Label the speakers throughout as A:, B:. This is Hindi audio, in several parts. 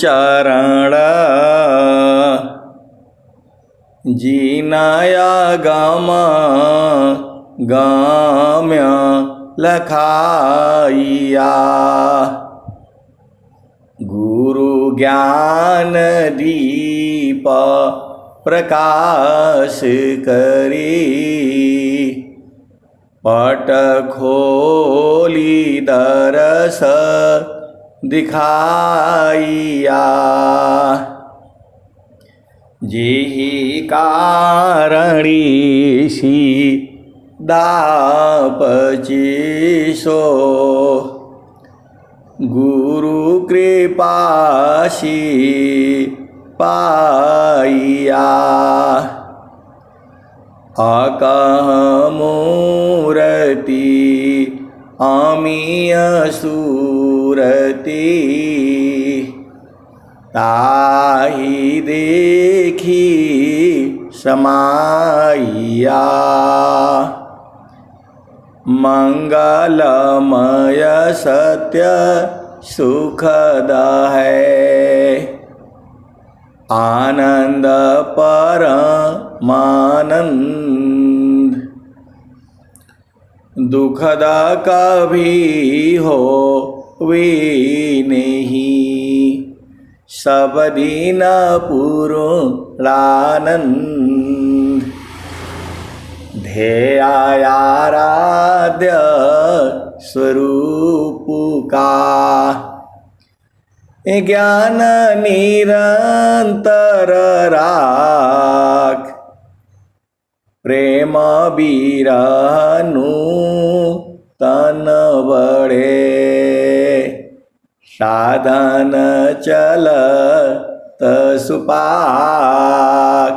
A: चरण जीनाया गम गाम्य लखाइया गुरु ज्ञान दीप प्रकाश करी पट खोली दरस दिखाइया जेहि कारणीसी दापचिसो गुरु कृपासी पाइया अकह मूरति अमीय सूरति ताहि देखी समाइया मंगलमय सत्य सुखद है आनंद परमानंद दुखद कभी हो वे नहीं सब दिन पूर्णानंद ध्येयाराध्य स्वरूप का ज्ञान निरंतर राख प्रेम बिरहनु तन बड़े साधन चल सुपाक।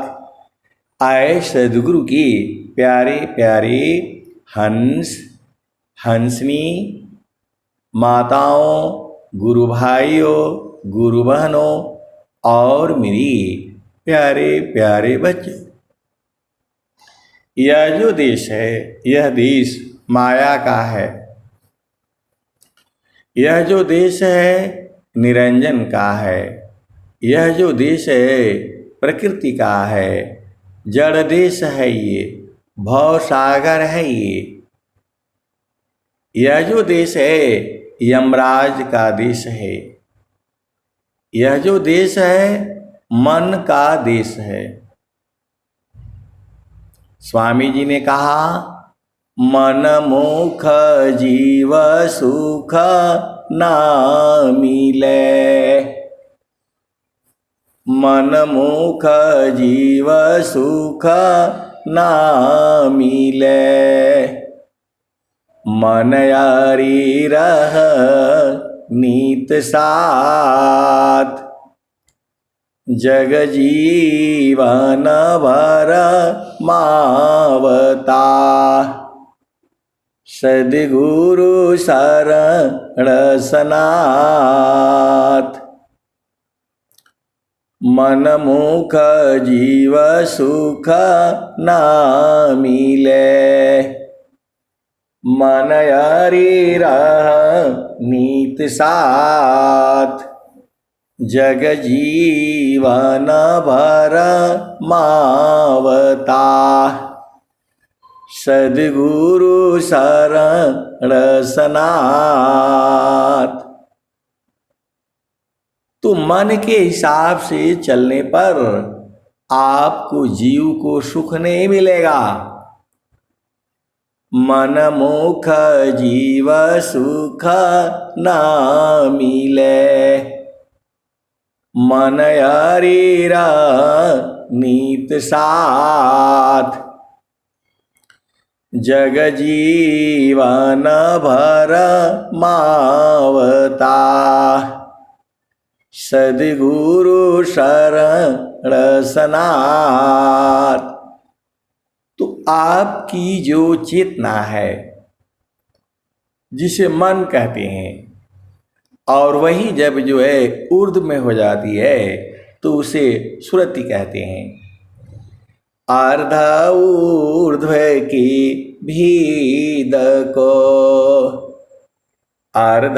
A: आए सद्गुरु की प्यारे प्यारे हंस हंसनी माताओं, गुरु भाइयों, गुरु बहनों और मेरी प्यारे प्यारे बच्चों, यह जो देश है यह देश माया का है। यह जो देश है निरंजन का है। यह जो देश है प्रकृति का है। जड़ देश है ये, भव सागर है ये। यह जो देश है यमराज का देश है। यह जो देश है मन का देश है। स्वामी जी ने कहा मन मुख जीव सुख ना मिले। मन मुख जीव सुख ना मिले। मन यारी रह नीत साथ जग जीवन भर मावता। सद्गुरु शरण सनाथ मन मुख जीव सुख ना मिले। मन यारी रह नीत साथ जग जीवन भर मावता। सद्गुरु शरण सनाथ। तो मन के हिसाब से चलने पर आपको जीव को सुख नहीं मिलेगा। मन मुख जीव सुख ना मिले। मन यारीरा नीत साथ जग जीवन भर मावता। सद्गुरु शरण सनाथ। तो आपकी जो चेतना है जिसे मन कहते हैं और वही जब जो है ऊर्ध्व में हो जाती है तो उसे सुरति कहते हैं। अर्ध ऊर्ध्व की भीद को अर्ध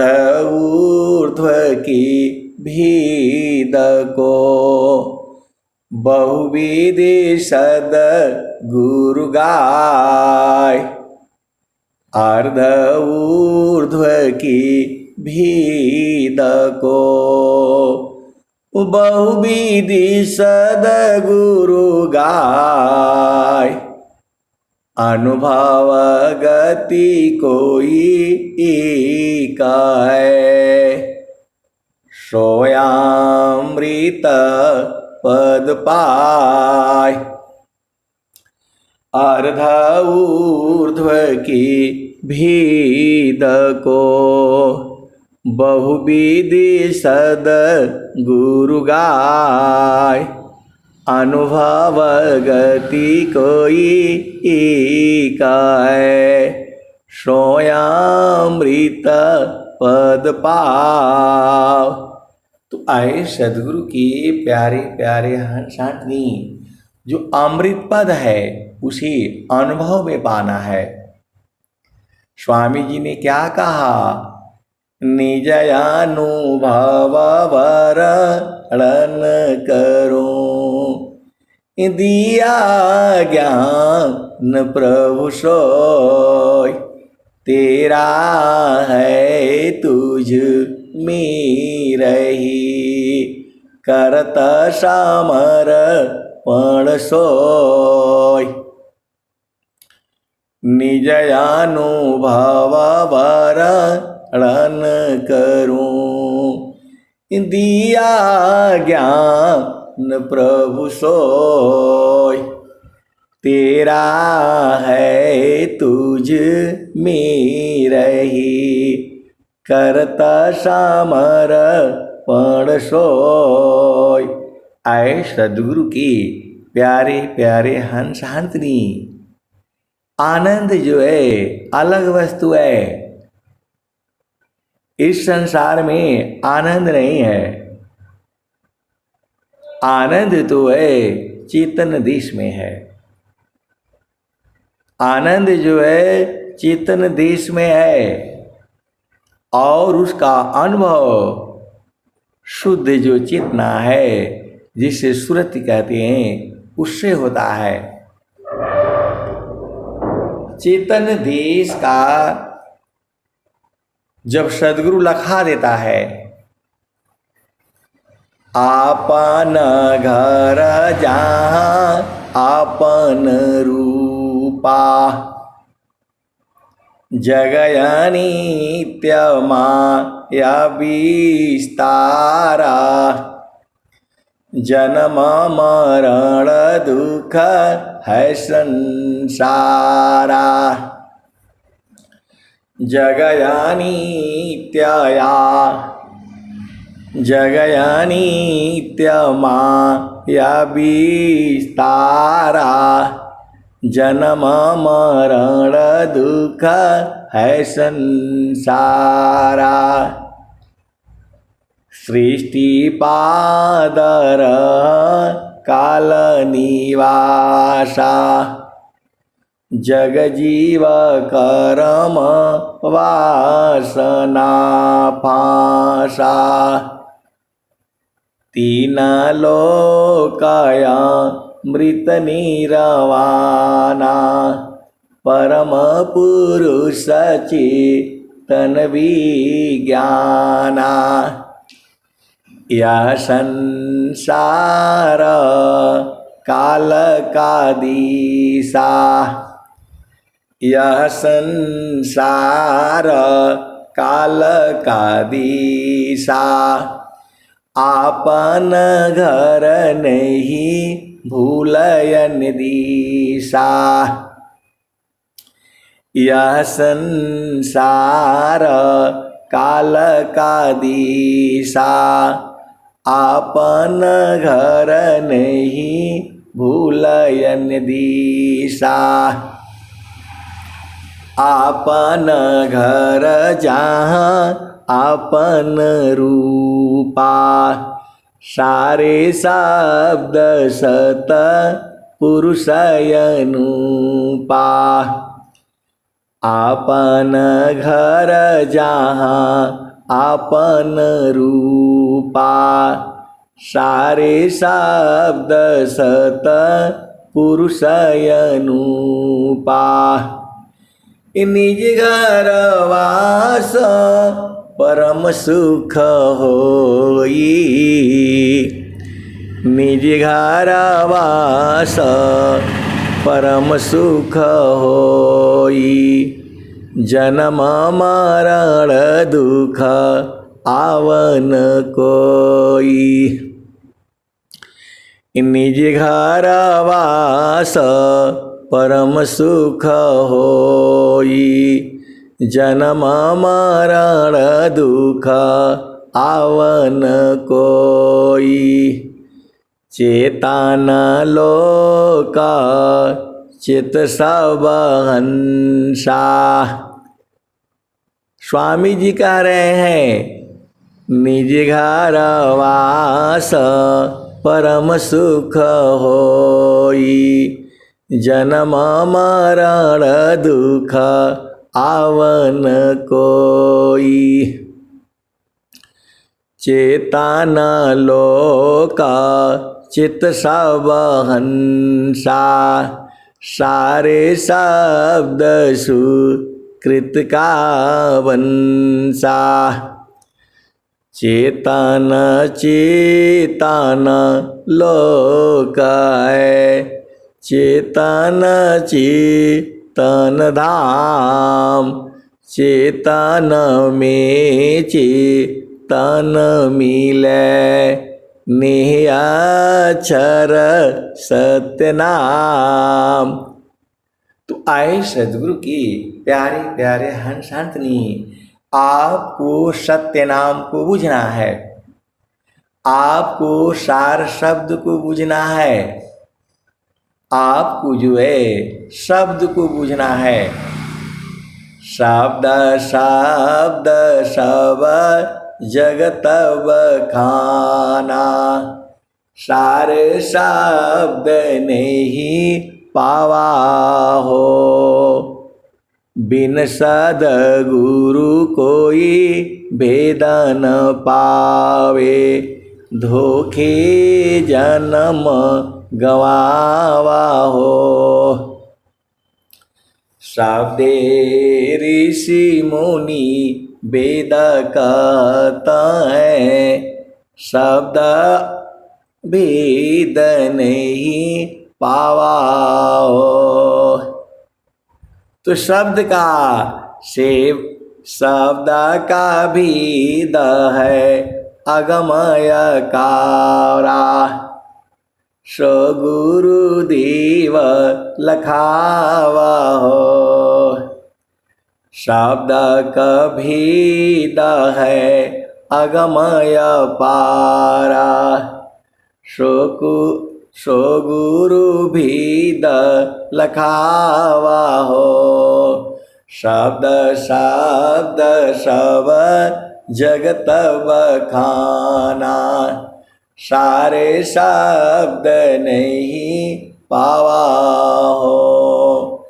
A: ऊर्ध्व की भीद को बहुविधि सद गुरु गाय अर्ध ऊर्ध्व की भीद को बहुविधि सद गुरु गाय अनुभव गति कोई एक है सोयामृत पद पाय अर्ध ऊर्ध्व की भीद को बहुविधि सद गुरु गाय अनुभव गति कोई एक है सोयामृत पद पाव। तो आए सदगुरु की प्यारे प्यारे हंसाटनी जो अमृत पद है उसे अनुभव में पाना है। स्वामी जी ने क्या कहा, निज अनुभव वर्णन करूं दिया ज्ञान प्रभु सोय तेरा है तुझ में रही करत समर्पण सोय निज अनुभव वर्णन करूं दिया ज्ञान प्रभु सोय तेरा है तुझ में रही करता समर्पण सोय। आए सदगुरु की प्यारे प्यारे हंस हंसनी आनंद जो है अलग वस्तु है। इस संसार में आनंद नहीं है, आनंद तो है चेतन देश में है। आनंद जो है चेतन देश में है और उसका अनुभव शुद्ध जो चेतना है जिसे सुरति कहते हैं उससे होता है। चेतन देश का जब सदगुरु लखा देता है आपन घर जहाँ आपन रूपा जगया नित्य माया विस्तारा जन्म मरण दुख है संसारा जगया नित्या जगया नित्य माया विस्तारा जन्म मरण दुख है संसारा सृष्टि पादर काल निवासा जग जीव कर्म वासना फासा तीन लोकया मृत निरवाना परम पुरुष चेतन विज्ञाना यह संसार काल का दिशा यह संसार काल का दिशा आपन घर नहीं भूलयन दिशा यह संसार काल का दिशा आपन घर नहीं भूलयन दिशा आपन घर जहाँ आपन रूपा सारे शब्द सत पुरुषयनुपा आपन घर जहाँ आपन रूपा सारे शब्द सत पुरुषय अनुपा। निज घर वास परम सुख होई। निज घर वास परम सुख होई। जन्म मरण दुख आवन कोई। निज घर वास परम सुख होई। जन्म मरण दुख आवन कोई। चेतन लोक चित सब हंसा। स्वामी जी कह रहे हैं निज घर वास परम सुख होई। जन्म मरण दुख आवन कोई। चेतन लोक चित सब हंसा। सारे शब्द सुकृत का वंशा। चेतन चेतन लोक है। चेतन चेतन धाम। चेतन में चेतन मिले। नेह अक्षर सत्य नाम। तो आए सदगुरु की प्यारे प्यारे हंस हंसनी, आपको सत्य नाम को बुझना है। आपको सार शब्द को बुझना है। आपको जो है शब्द को बुझना है। शब्द शब्द सब जगत बखाना। सारे शब्द नहीं पावा हो। बिन सद्गुरु कोई भेद न पावे। धोखे जन्म गवावा हो। शब्दे ऋषि मुनि वेद कहता है। शब्द भेद नहीं पावा हो। तो शब्द का सेव शब्द का भेद है अगमय कारा। सो गुरुदेव लखावा हो। शब्द का भेद है अगमय पारा। सो गुरु भेद लखावा हो। शब्द शब्द सब जगत बखाना। सारे शब्द नहीं पावा हो।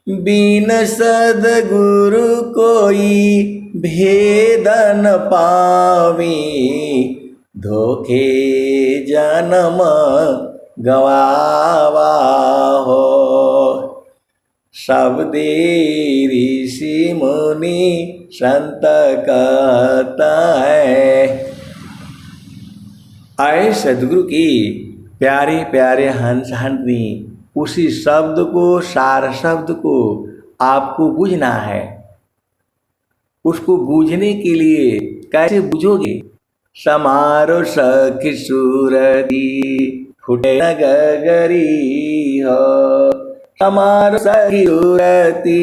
A: बिन सद्गुरु कोई भेद न पावे। धोखे जन्म गवावा हो। शब्दे ऋषि मुनि संत कहता है। आए सद्गुरु की प्यारे प्यारे हंस हंसनी, उसी शब्द को सार शब्द को आपको बुझना है। उसको बूझने के लिए कैसे बूझोगे? समारो सखी सूरती फुटे न गगरी हो। समारो सखी सूरती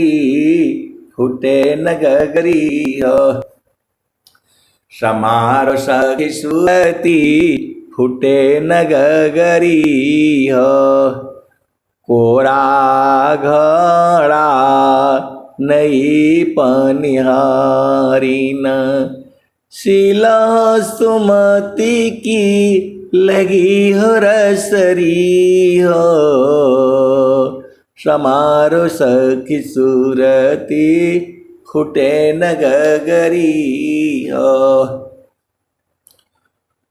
A: फुटे न गगरी हो। समारो सखी सूरती फुटे न गगरी हो। कोरा घड़ा नई पनिहारी न। शिला सुमति की लगी हो रसरी हो। समारो सखी सूरती फुटे न गगरी हो।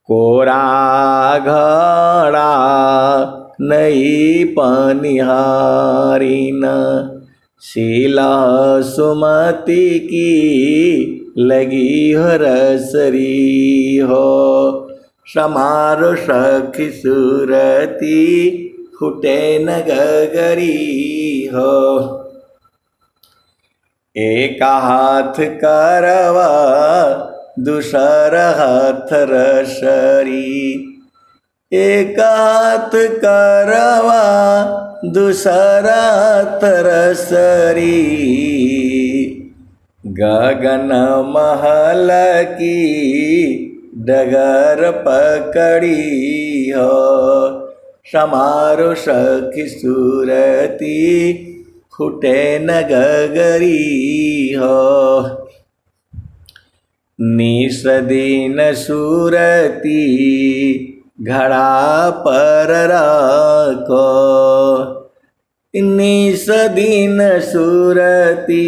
A: कोरा घड़ा नहीं पनिहारी न, शीला सुमति की लगी हो रसरी हो। समारो सखी सूरती फुटे न गगरी हो। एक हाथ करवा दूसरा हाथ रसरी, एक हाथ करवा दूसरा हाथ रसरी। गगन महल की डगर पकड़ी हो। समारो सखी सूरती फुटे न गगरी हो। निस दिन सूरती घड़ा पर राखो, निस दिन सूरती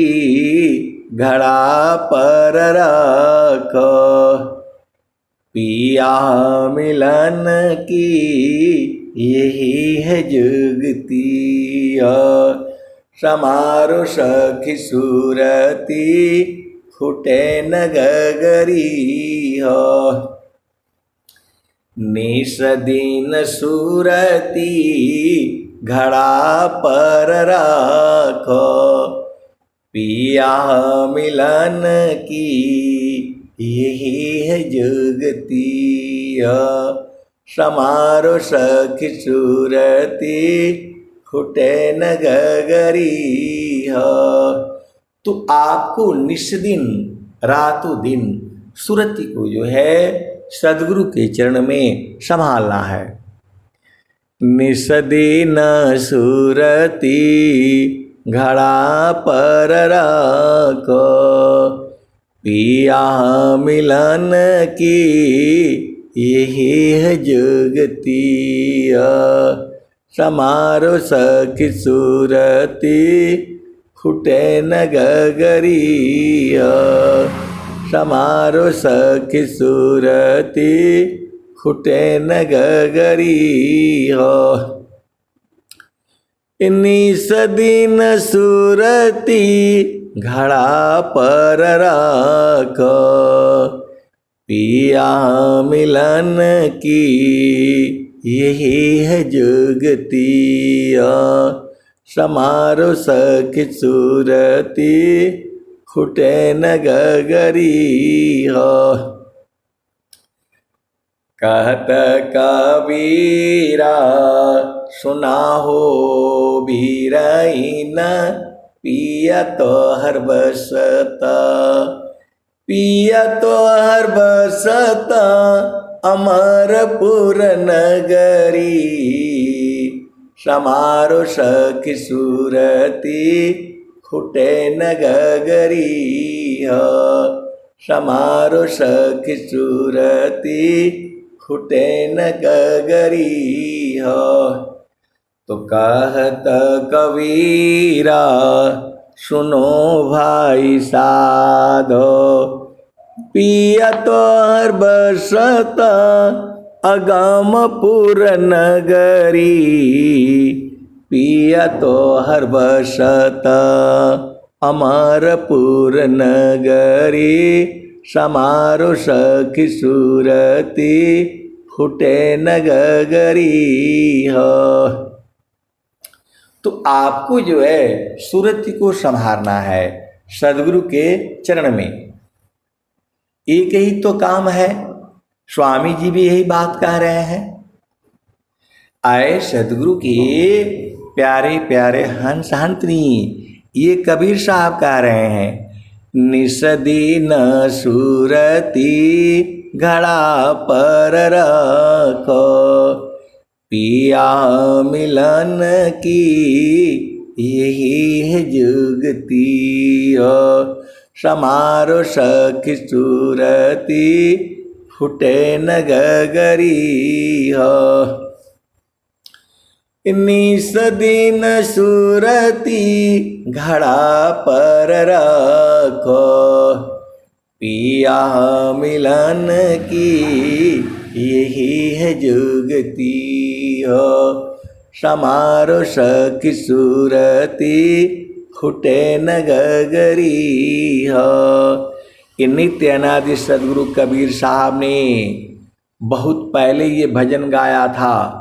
A: घड़ा पर राखो। पिया मिलन की यही है जुगती, समारो सखी सूरती फुटे न गगरी हो। निस दिन सूरती घड़ा पर राखो, पिया मिलन की यही है जुगती, समारो सखी सूरती फुटे न गगरी हो। तो आपको निस्दिन रातों दिन सुरति को जो है सदगुरु के चरण में संभालना है। निस्दिन सुरति घड़ा पर राखो, पिया मिलन की यही है जुगती, समारो सखी सूरती फुटे न गगरी। समारो सखी सूरती फुटे न गगरी हो। निस दिन सूरती घड़ा पर राखो, पिया मिलन की यही है जुगती, समारो सखी सूरती फुटे न गगरी हो। कहत कबीरा सुना हो बीराइन, पिया तो हर बसता, पिया तो हर बसता अमरपुर नगरी। समारो सखी सूरती फुटे न गगरी हो। समारो सखी सूरती फुटे न गगरी हो। तो कहत कबीरा सुनो भाई साधो, पिया तो हर बसता अगमपुर नगरी। पिया तो हर बसता अमरपुर नगरी। समारो सखी सूरती फुटे न गगरी हो। तो आपको जो है सूरती को संभालना है सदगुरु के चरण में। एक ही तो काम है, स्वामी जी भी यही बात कह रहे हैं। आए सदगुरु के प्यारे प्यारे हंस हंतनी, ये कबीर साहब कह रहे हैं, निसदीन सूरती घड़ा पर रखो, पिया मिलन की यही है जुगती। समारो सखी सूरती फुटे न गगरी हो। निसदीन सूरती घड़ा पर रखो, पिया मिलन की यही है जुगती हो, समारो सखी सूरती फुटे न गगरी हो। ये नित्य अनादि सदगुरु कबीर साहब ने बहुत पहले ये भजन गाया था।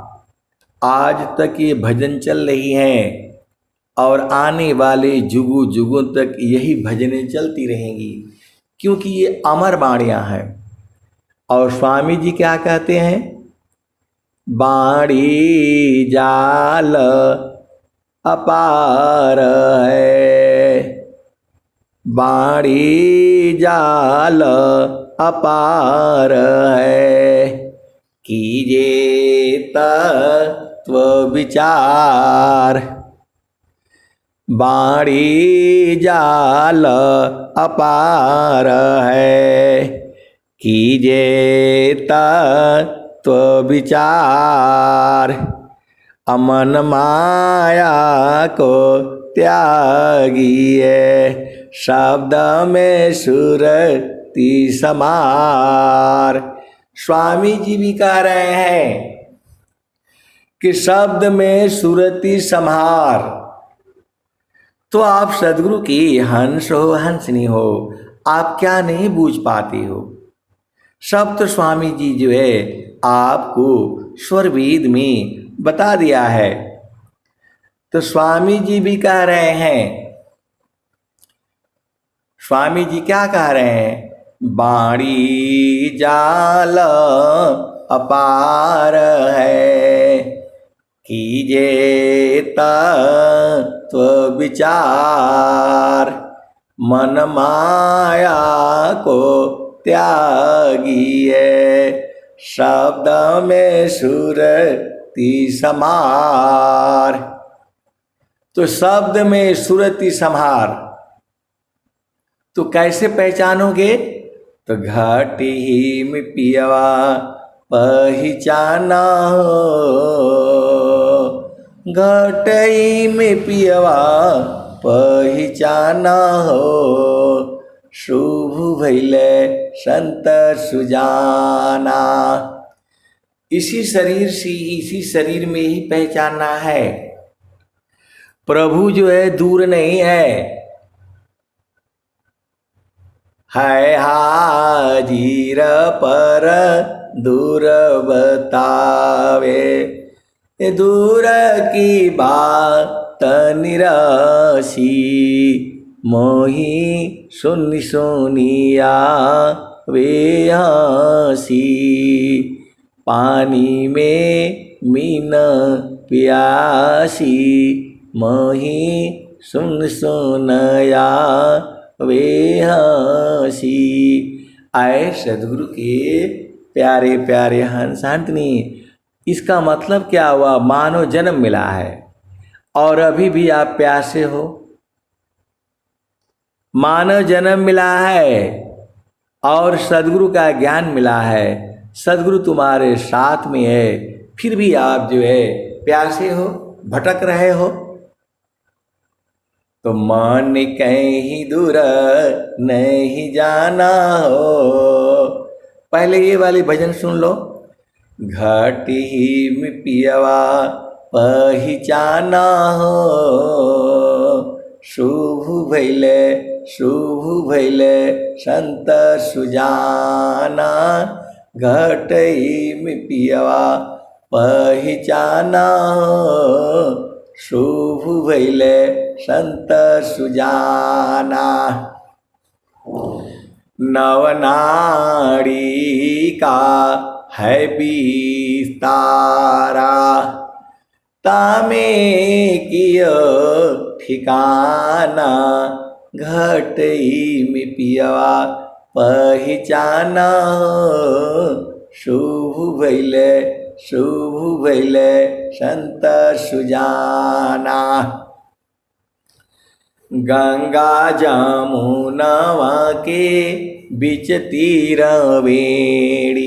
A: आज तक ये भजन चल रही हैं और आने वाले जुगों जुगों तक यही भजनें चलती रहेंगी, क्योंकि ये अमर बाणियाँ हैं। और स्वामी जी क्या कहते हैं? बाणी जाल अपार है, बाणी जाल अपार है, कीजे तत्व विचार। बाणी जाल अपार है, कीजे तत्व विचार। अमन माया को त्यागिए, शब्द में सुरति समार। स्वामी जी भी कह रहे हैं कि शब्द में सुरति समार। तो आप सदगुरु की हंस हो हंसनी हो, आप क्या नहीं बूझ पाती हो? सब तो स्वामी जी जो है आपको स्वरवेद में बता दिया है। तो स्वामी जी भी कह रहे हैं, स्वामी जी क्या कह रहे हैं? बाणी जाल अपार है, कीजे तत्व विचार। मन माया को त्यागिए, शब्द में सुरति समार। तो शब्द में सुरति समार तो कैसे पहचानोगे? तो घाटी ही में पियवा पहचाना हो, घाटी में पियवा पहचाना हो, शुभ भैले संत सुजाना। इसी शरीर से, इसी शरीर में ही पहचानना है। प्रभु जो है दूर नहीं है हाजिर पर दूर बतावे, दूर की बात निराशी, मोही सुनी सुनिया वे हंसी। पानी में मीन प्यासी, मोही सुन सुनया वे हंसी। आए सदगुरु के प्यारे प्यारे हंस हंसनी। इसका मतलब क्या हुआ? मानव जन्म मिला है और अभी भी आप प्यासे हो। मानव जन्म मिला है और सदगुरु का ज्ञान मिला है, सदगुरु तुम्हारे साथ में है, फिर भी आप जो है प्यासे हो, भटक रहे हो। तो मन कहीं दूर नहीं जाना हो। पहले ये वाली भजन सुन लो। घाटी में पियवा पहचाना हो, शुभ भैले संत सुजाना। घाटी में पियवा पहचाना हो, शुभ भैले संत सुजाना। नवनाड़ी का है विस्तारा, तामे कियो ठिकाना। घाटी में पियवा पहचाना, शुभ भैले संत सुजाना। गंगा जमुनवा के बीच तीरवेणी,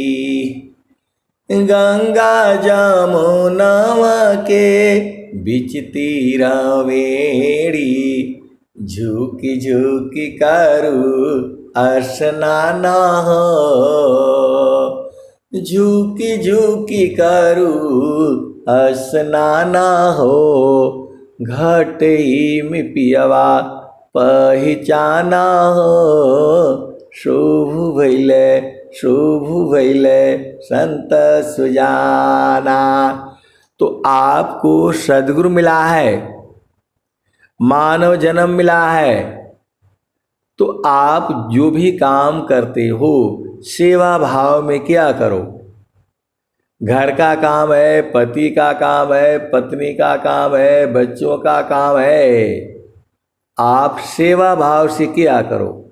A: गंगा जमुनवा के बीच तीरवेणी। झुकी झुकी करू स्नान हो, झुकी झुकी करू स्नाना हो, घाटी में पियवा पहचाना हो। शुभ भैले संत सुजाना। तो आपको सद्गुरु मिला है, मानव जन्म मिला है, तो आप जो भी काम करते हो सेवा भाव में क्या करो। घर का काम है, पति का काम है, पत्नी का काम है, बच्चों का काम है, आप सेवा भाव से क्या करो।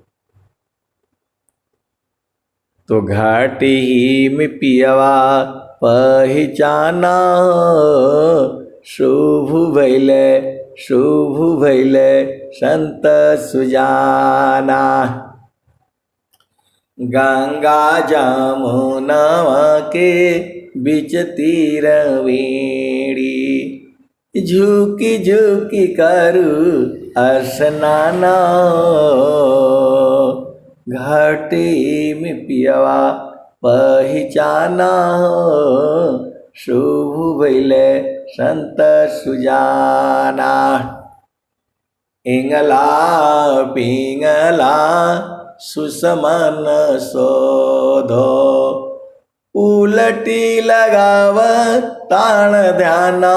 A: तो घाटी ही में पियवा पहचाना, शुभ भैले संत सुजाना। गंगा जमुनवा के बीच तीर वेणी, झुकी झुकी करू स्नाना। घाटी में पियवा पहचाना, शुभ भैले संत सुजाना। इंगला पिंगला सुसमन शोधो, उलटी लगाव ताण ध्याना।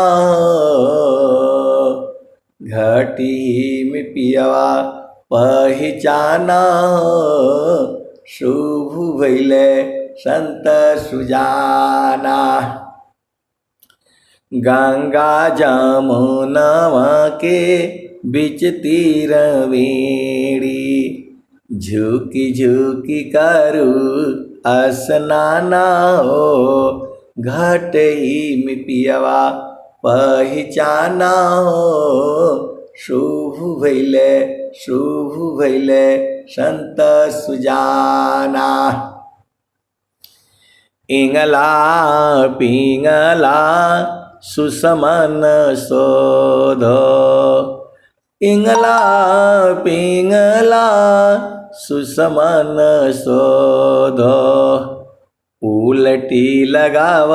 A: घाटी में पियवा पहचाना, शुभ भैले संत सुजाना। गंगा जमुनवा के बीच तीर वेणी, झुकी झुकी करू स्नाना हो। घाटी में पियवा पहचाना हो, शुभ भैले संत सुजाना। इंगला पिंगला सुसमन शोधो, इंगला पिंगला सुसमन शोधो, उलटी लगाव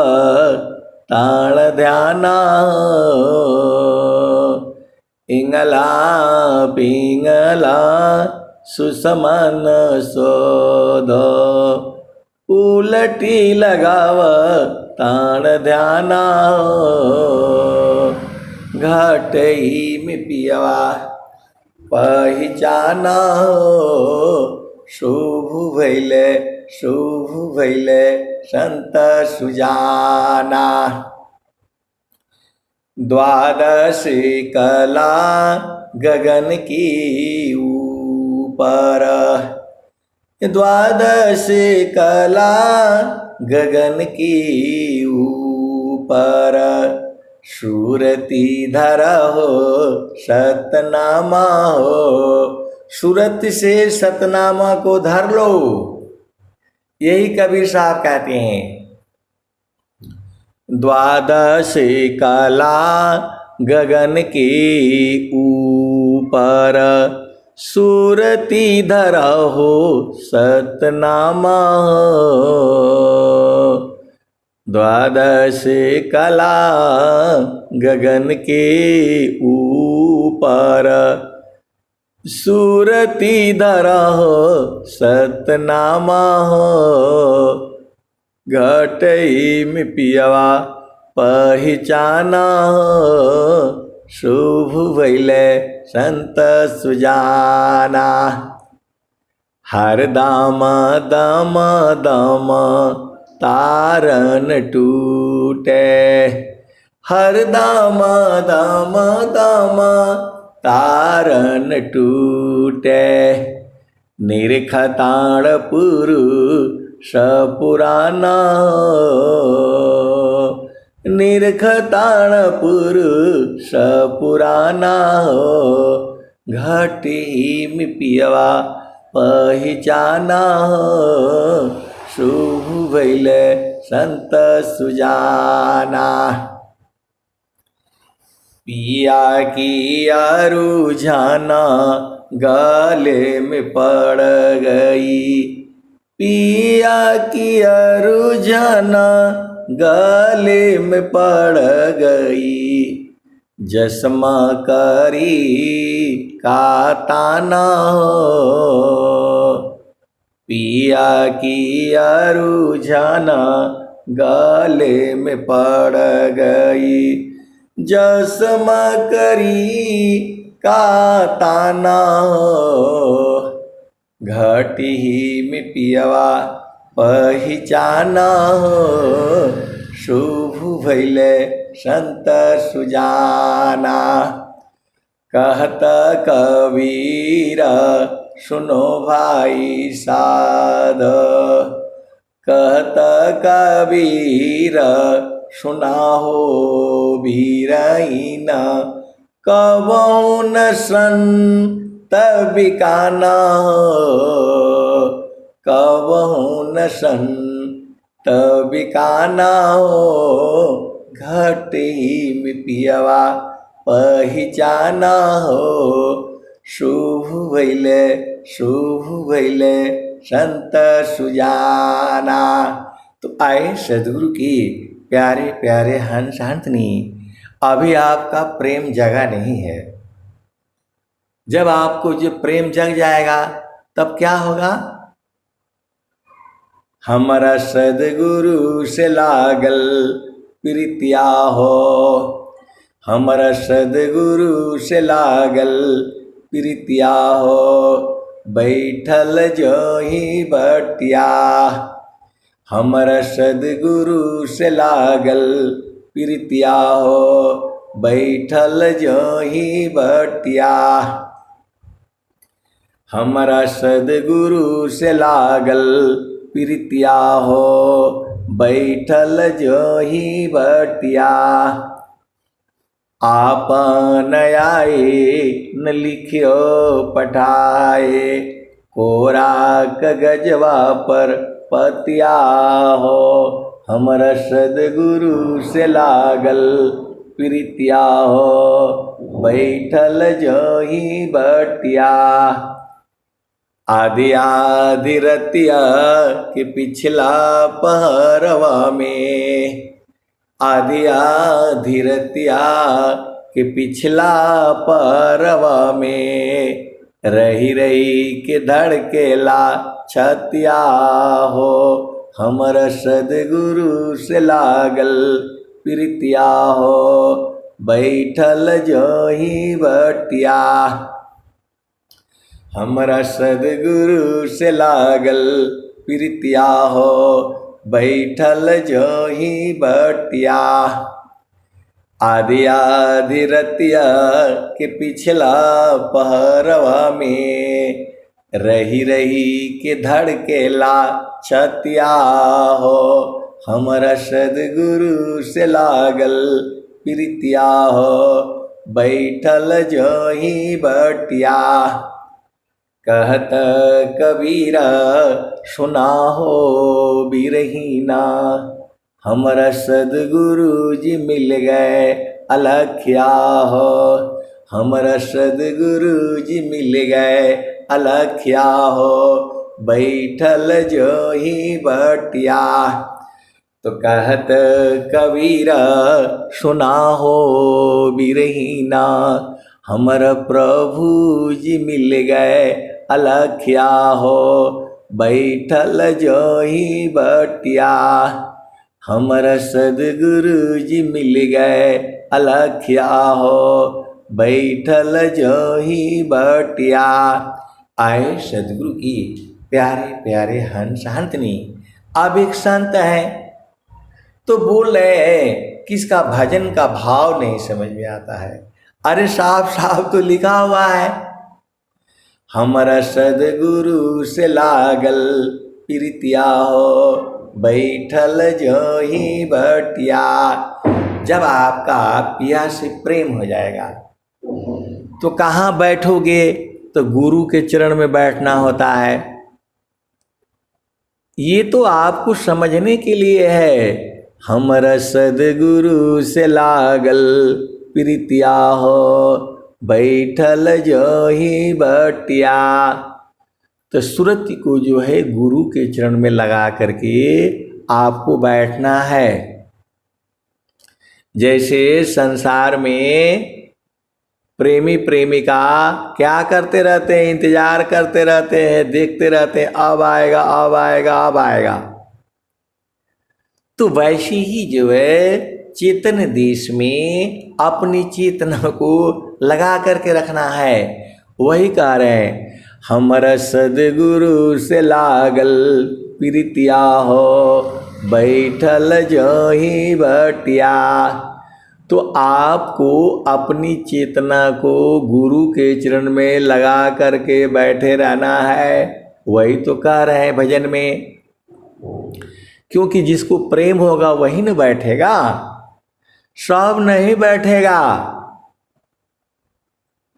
A: ताण ध्याना। इंगला पिंगला सुसमन शोधो, उलटी लगाव ताण ध्याना। घाटी में पियवा पहचाना, शुभ भैले संत सुजाना। द्वादशी कला गगन की ऊपर, द्वादशी कला गगन की ऊपर, सूरती धरा हो सतनामा हो। सूरत से सतनामा को धर लो, यही कबीर साहब कहते हैं। द्वादशी कला गगन के ऊपर, सूरती धरा हो सतनामा। द्वादशी कला गगन के ऊपर, सूरती धरा हो सतनामा। घाटी में पियवा पहचाना, शुभ भैले संत सुजाना। हर दामा दामा दामा तारन टूटे, हर दामा दामा दामा तारन टूटे। निरखताण पुरुष पुराना, निरखताण पुरुष पुराना। घाटी में पियवा पहचाना, शुभ भैले संत सुजाना। पिया किया रुझाना गले में पड़ गई, पिया की रुझाना गले में पड़ गई, जसमा करी का ताना हो। पिया की रुझाना गले में पड़ गई, जसमा करी का ताना हो। घटी ही में पियवा पहचाना हो, शुभ भैले संत सुजाना। कहत कबीर सुनो भाई साध, कहत कबीर सुना हो बीरहीना। कबहु न संत बिकाना हो, कबहु न संत बिकाना हो। घट ही में पियवा पहचाना हो, शुभ भैले संत सुजाना। तो आए सदगुरु की प्यारे प्यारे हंस हंसनी, अभी आपका प्रेम जगा नहीं है। जब आपको जो प्रेम जग जाएगा तब क्या होगा? हमारा सदगुरु से लागल प्रीतिया हो, हमारा सदगुरु से लागल प्रीतिया हो। बैठल जो ही बटिया, हमारा सदगुरु से लागल प्रीतिया हो। बैठल जो ही बटिया, हमारा सदगुरु से लागल प्रीतिया हो। बैठल जो ही बटिया, आपन आए न लिखियो पठाए। कोरा कागजवा पर पतिया हो, हमारा सदगुरु से लागल प्रीतिया हो। बैठल जो ही बटिया, आधी आधी रतिया के पिछला पहरवा में, आधी आधी रतिया के पिछला पहरवा में। रही रही के धड़केला छतिया हो, हमारा सदगुरु से लागल प्रीतिया हो। बैठल जो ही बटिया, हमारा सदगुरु से लागल प्रीतिया हो। बैठल जो ही बटिया, आधी आधी रतिया के पिछला पहरवा में। रही रही के धड़केला छतिया हो, हमारा सदगुरु से लागल प्रीतिया हो। बैठल जो ही बटिया, कहत कबीरा सुना हो बिरहीना। हमारा सदगुरु जी मिल गए अलख्या हो, हमारा सदगुरु जी मिल गए अलख्या हो। बैठल जो ही बटिया, तो कहत कबीरा सुना हो बिरहीना। हमारा प्रभु जी मिल गए अलख्या हो। बैठल जो ही बटिया, हमारा सदगुरु जी मिल गए अलख्या हो। बैठल जो ही बटिया, आए सदगुरु की प्यारे प्यारे हंस हंसनी। अब एक संत है तो बोल रहे हैं कि इसका भजन का भाव नहीं समझ में आता है। अरे साफ साफ तो लिखा हुआ है, हमारा सदगुरु से लागल प्रीतिया हो। बैठल जो ही बटिया, जब आपका पिया से प्रेम हो जाएगा तो कहाँ बैठोगे? तो गुरु के चरण में बैठना होता है। ये तो आपको समझने के लिए है। हमारा सदगुरु से लागल प्रीतिया हो। बैठल जो ही बटिया, तो सुरति को जो है गुरु के चरण में लगा करके आपको बैठना है। जैसे संसार में प्रेमी प्रेमिका क्या करते रहते हैं, इंतजार करते रहते हैं, देखते रहते हैं, अब आएगा अब आएगा अब आएगा। तो वैसे ही जो है चेतन देश में अपनी चेतना को लगा करके रखना है। वही कह रहे हैं, हमरा सदगुरु से लागल प्रीतिया हो, बैठल जही बटिया। तो आपको अपनी चेतना को गुरु के चरण में लगा करके बैठे रहना है। वही तो कह रहे हैं भजन में, क्योंकि जिसको प्रेम होगा वही न बैठेगा, सब नहीं बैठेगा।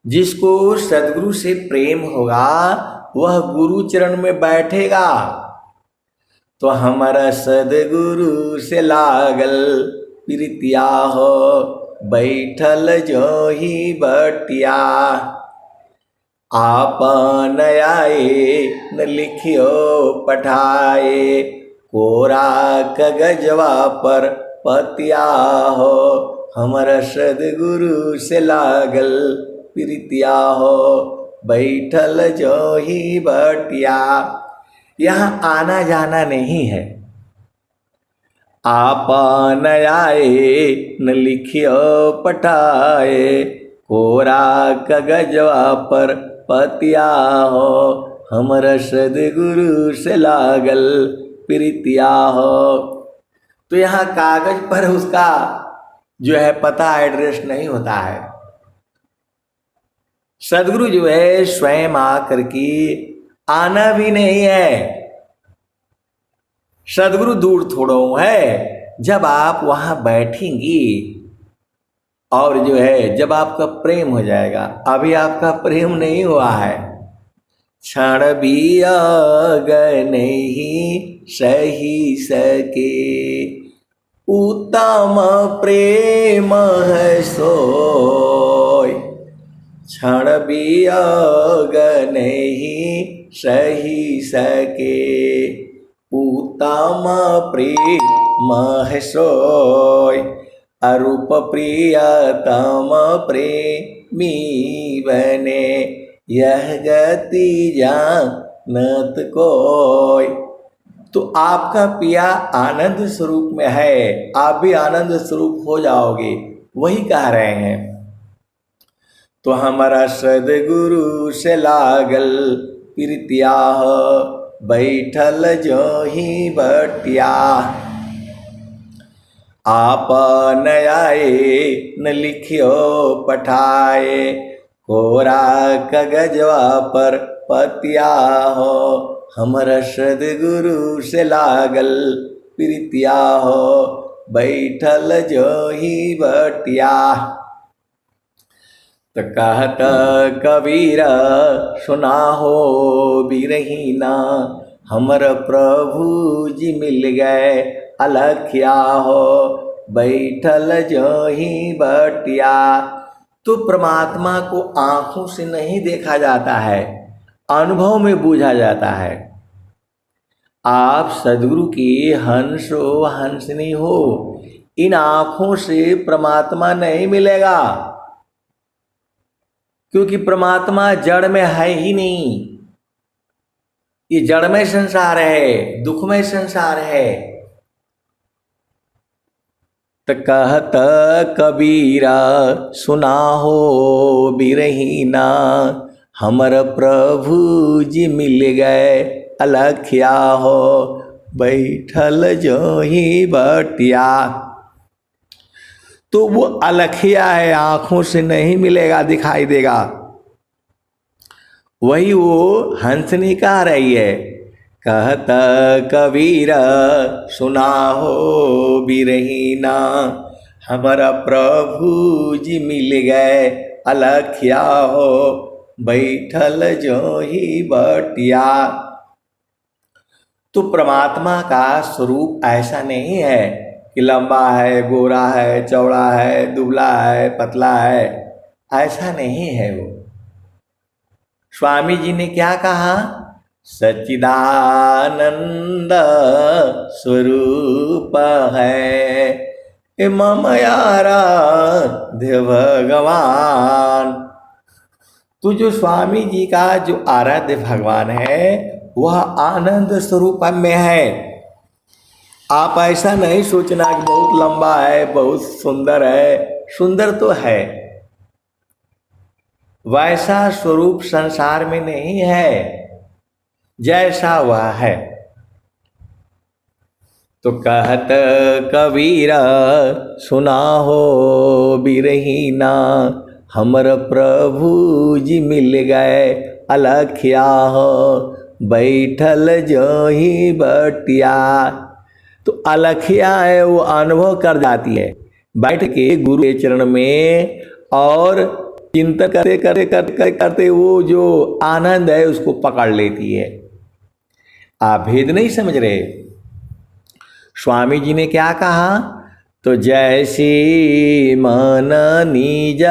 A: जिसको सद्गुरु से प्रेम होगा वह गुरु चरण में बैठेगा। तो हमारा सद्गुरु से लागल प्रीतिया हो, बैठल जो ही बटिया। आपन आए न लिखियो पठाए, कोरा कागजवा पर पतिया हो, हमारा सद्गुरु से लागल प्रीतिया हो, बैठल जो ही बटिया। यहाँ आना जाना नहीं है। आपन आए न लिखियो पठाए, कोरा कागजवा पर पतिया हो, हमरा सद्गुरु से लागल प्रीतिया हो। तो यहाँ कागज पर उसका जो है पता एड्रेस नहीं होता है। सद्गुरु जो है स्वयं आकर के आना भी नहीं है। सद्गुरु दूर थोड़ो है। जब आप वहां बैठेंगी और जो है जब आपका प्रेम हो जाएगा, अभी आपका प्रेम नहीं हुआ है, क्षण भी आगे नहीं सही सके, उत्तम प्रेम है सोय, क्षण भी आगे नहीं सही सके, उत्तम प्रेम है सोय, अरूप प्रियतम प्रेमी बने, यह गति जानत कोय। तो आपका पिया आनंद स्वरूप में है, आप भी आनंद स्वरूप हो जाओगे, वही कह रहे हैं। तो हमारा सद्गुरु से लागल प्रीतिया हो, बैठल जो ही बटिया। आपन आए न लिखियो पठाए, कोरा कागजवा पर पतिया हो, हमरा सद्गुरु से लागल प्रीतिया हो, बैठल जो ही बटिया। तो कहत कबीर सुना हो बिरहीना, हमर प्रभु जी मिल गए अलखिया हो, बैठल जो ही बटिया। तो परमात्मा को आंखों से नहीं देखा जाता है, अनुभव में बूझा जाता है। आप सद्गुरु की हंस हो हंसनी हो, इन आंखों से परमात्मा नहीं मिलेगा, क्योंकि परमात्मा जड़ में है ही नहीं। ये जड़ में संसार है, दुख में संसार है। तो कहत कबीरा सुना हो बिरहीना, हमर प्रभु जी मिल गए अलखिया हो, बैठल जो ही बटिया। तो वो अलखिया है, आंखों से नहीं मिलेगा, दिखाई देगा। वही वो हंसनी कह रही है, कहत कबीर सुना हो बिरहीना, हमारा प्रभु जी मिल गए अलखिया हो, बैठल जो ही बटिया। तो परमात्मा का स्वरूप ऐसा नहीं है कि लंबा है, गोरा है, चौड़ा है, दुबला है, पतला है, ऐसा नहीं है वो। स्वामी जी ने क्या कहा, सच्चिदानंद स्वरूप है मम आराध्य भगवान। तो जो स्वामी जी का जो आराध्य भगवान है वह आनंद स्वरूप में है। आप ऐसा नहीं सोचना कि बहुत लंबा है, बहुत सुंदर है। सुंदर तो है, वैसा स्वरूप संसार में नहीं है जैसा वह है। तो कहत कबीर सुना हो बिरहीना, हमर प्रभु जी मिल गए अलखिया हो, बैठल जो ही बटिया। तो अलखिया है वो अनुभव कर जाती है बैठ के गुरु के चरण में, और चिंतन करते करते करते करते वो जो आनंद है उसको पकड़ लेती है। आप भेद नहीं समझ रहे। स्वामी जी ने क्या कहा? तो जैसी मन निज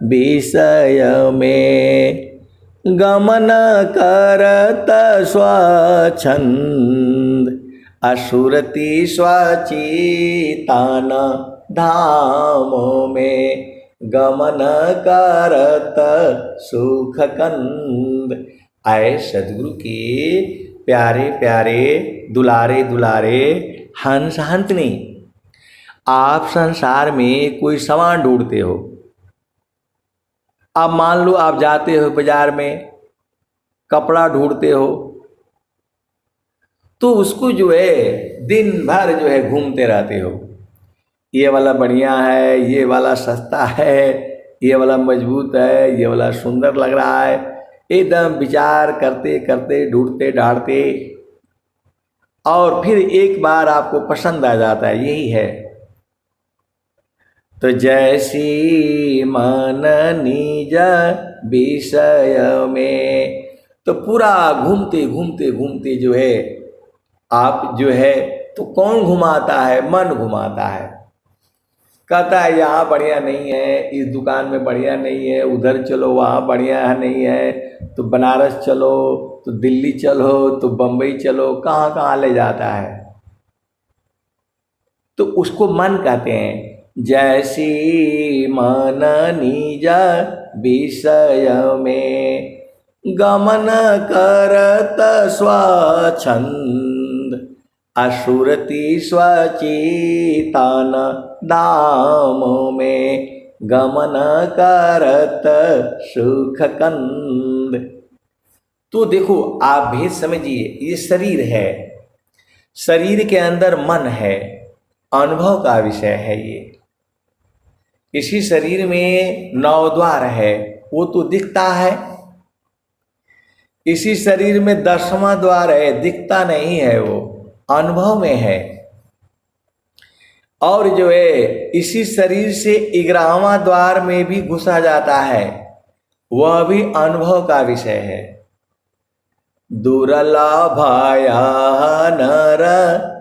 A: विषय में, गमन करत स्वच्छंद, असुरति स्वचितान धाम में, गमन करत सुख कंद। आए सदगुरु के प्यारे प्यारे दुलारे दुलारे हंस हंसनी, आप संसार में कोई सामान ढूंढते हो। अब मान लो आप जाते हो बाजार में, कपड़ा ढूंढते हो, तो उसको जो है दिन भर जो है घूमते रहते हो। ये वाला बढ़िया है, ये वाला सस्ता है, ये वाला मजबूत है, ये वाला सुंदर लग रहा है, एकदम विचार करते करते ढूंढते ढांढते, और फिर एक बार आपको पसंद आ जाता है, यही है। तो जैसी मन निज विषय में, तो पूरा घूमते घूमते घूमते जो है आप जो है, तो कौन घुमाता है? मन घुमाता है। कहता है यहाँ बढ़िया नहीं है, इस दुकान में बढ़िया नहीं है, उधर चलो वहाँ बढ़िया नहीं है, तो बनारस चलो, तो दिल्ली चलो, तो बम्बई चलो, कहाँ कहाँ ले जाता है। तो उसको मन कहते हैं। जैसी मन निज विषय में, गमन करत स्वच्छंद, असुरति स्वचितान धाम में, गमन करत सुख कंद। तो देखो आप भेद समझिए, ये शरीर है, शरीर के अंदर मन है, अनुभव का विषय है ये। इसी शरीर में 9 द्वार है, वो तो दिखता है। इसी शरीर में 10वां द्वार है, दिखता नहीं है, वो अनुभव में है। और जो है इसी शरीर से 11वां द्वार में भी घुसा जाता है, वह भी अनुभव का विषय है। दुर्लभया नर